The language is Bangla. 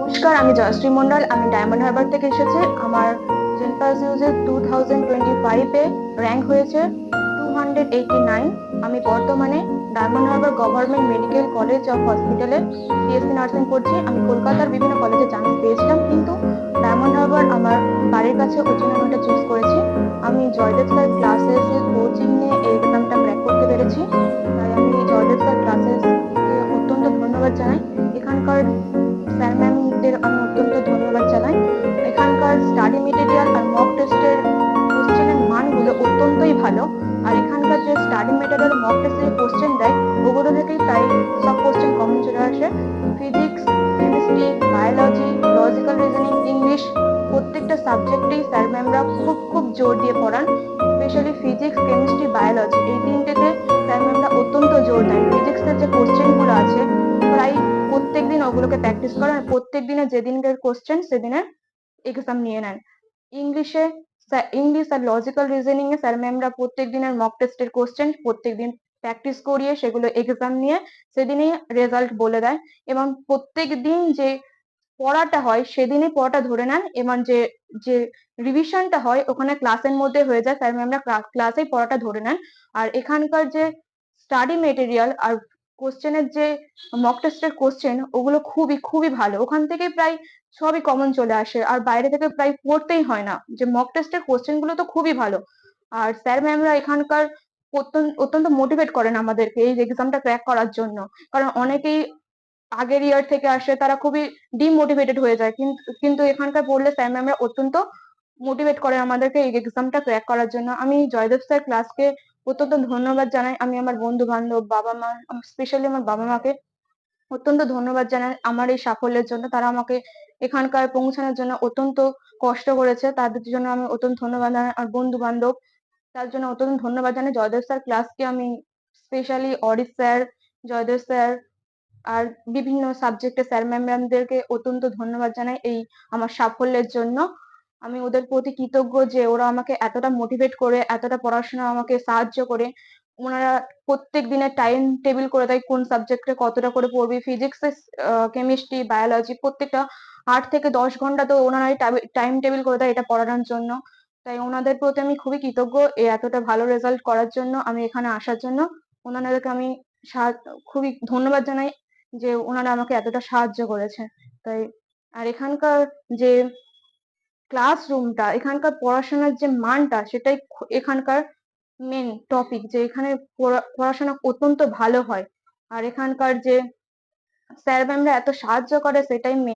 নমস্কার, আমি জয়শ্রী মন্ডল। আমি ডায়মন্ড হারবার থেকে এসেছি। আমার জেনপাস ইউজে 2025-এ র্যাঙ্ক হয়েছে 289। আমি বর্তমানে diamond Harbour government medical college of হসপিটালে বিএসসি নার্সিং করছি। আমি কলকাতার বিভিন্ন কলেজে চান্স পেয়েছিলাম, কিন্তু ডায়মন্ড হারবার আমার বাড়ির কাছে, ওই জন্য আমি ওটা চুজ করেছি। আমি জয়দেব স্যার ক্লাসেস কোচিং নিয়ে এই এক্সামটা ক্র্যাক করতে পেরেছি। তাই আমি জয়দেব স্যার ক্লাসেসকে অত্যন্ত ধন্যবাদ জানাই। এখানকার স্যার ম্যামদের আমি অত্যন্ত ধন্যবাদ জানাই। এখানকার স্টাডি মেটেরিয়াল আর মক টেস্টের কোশ্চেনের মানগুলো অত্যন্তই ভালো। আর এখানকার যে স্টাডি মেটেরিয়াল মক টেস্টের কোশ্চেন দেয়, ওগুলো থেকেই প্রায় সব কোশ্চেন কমন চলে আসে। Physics, chemistry, biology, logical reasoning, English, প্রত্যেকটা সাবজেক্টেই স্যার ম্যামরা খুব খুব জোর দিয়ে পড়ান। স্পেশালি ফিজিক্স, কেমিস্ট্রি, বায়োলজি এই তিনটেতে স্যার ম্যামরা অত্যন্ত জোর দেন। ফিজিক্সের যে কোশ্চেনগুলো আছে, প্রায় প্রত্যেকদিন ওগুলোকে প্র্যাকটিস করেন, আর প্রত্যেক দিনে যেদিনকার কোশ্চেন সেদিনের এক্সাম নিয়ে নেন। ইংলিশে ইংলিশ আর লজিক্যাল রিজনিং এ স্যার ম্যামরা প্রত্যেক দিনের মক টেস্টের কোশ্চেন প্রত্যেকদিন প্র্যাকটিস করিয়ে সেগুলো এক্সাম নিয়ে সেদিনই রেজাল্ট বলে দেয়। এবং প্রত্যেক দিন যে পড়াটা হয় সেদিনই পড়াটা ধরে নেন, এবং যে যে রিভিশনটা হয় ওখানে ক্লাসের মধ্যে হয়ে যায়, স্যার ম্যামরা ক্লাসেই পড়াটা ধরে নেন। আর এখানকার যে স্টাডি মেটেরিয়াল আর কোশ্চেনের যে মক টেস্টের কোশ্চেন, ওগুলো খুবই খুবই ভালো। ওখান থেকে প্রায় সবই কমন চলে আসে, আর বাইরে থেকে প্রায় পড়তেই হয় না। যে মক টেস্টের কোশ্চেন গুলো তো খুবই ভালো। আর স্যার ম্যামরা এখানকার অত্যন্ত মোটিভেট করেন আমাদেরকে এই এক্সামটা ক্র্যাক করার জন্য। কারণ অনেকেই আগের ইয়ার থেকে আসে, তারা খুবই ডিমোটিভেটেড হয়ে যায়, কিন্তু কিন্তু এখানকার পড়লে স্যার ম্যামরা অত্যন্ত মোটিভেট করে আমাদেরকে এই এক্সামটা ক্র্যাক করার জন্য। আমি জয়দেব স্যার ক্লাসকে অত্যন্ত ধন্যবাদ জানাই। আমি আমার বন্ধু বান্ধব, বাবা মা, স্পেশালি আমার বাবা মাকে অত্যন্ত ধন্যবাদ জানাই আমার এই সাফল্যের জন্য। তারা আমাকে এখানকার পৌঁছানোর জন্য অত্যন্ত কষ্ট করেছে, তাদের জন্য আমি অত্যন্ত ধন্যবাদ জানাই। আর বন্ধু বান্ধব, তার জন্য অত্যন্ত ধন্যবাদ জানাই। জয়দেব স্যার ক্লাসকে আমি স্পেশালি অরিত স্যার, জয়দেব স্যার আর বিভিন্ন সাবজেক্টের স্যার ম্যামদেরকে অত্যন্ত ধন্যবাদ জানাই এই আমার সাফল্যের জন্য। আমি ওদের প্রতি কৃতজ্ঞ যে ওরা আমাকে এতটা মোটিভেট করে, এতটা পড়াশোনা আমাকে সাহায্য করে। ওনারা প্রত্যেক দিনের টাইম টেবিল করে দেয়, কোন সাবজেক্টে কতটা করে পড়বি। ফিজিক্স, কেমিস্ট্রি, বায়োলজি প্রত্যেকটা 8 থেকে 10 ঘন্টা তো ওনারাই টাইম টেবিল করে দেয় এটা পড়ানোর জন্য। তাই ওনাদের প্রতি আমি খুবই কৃতজ্ঞ এই এতটা ভালো রেজাল্ট করার জন্য, আমি এখানে আসার জন্য। ওনাদেরকে আমি খুবই ধন্যবাদ জানাই যে ওনারা আমাকে এতটা সাহায্য করেছে। তাই আর এখানকার যে ক্লাসরুমটা, এখানকার পড়াশোনার যে মানটা, সেটাই এখানকার মেন টপিক, যে এখানে পড়াশোনা অত্যন্ত ভালো হয়। আর এখানকার যে স্যার ম্যামরা এত সাহায্য করে, সেটাই মেন।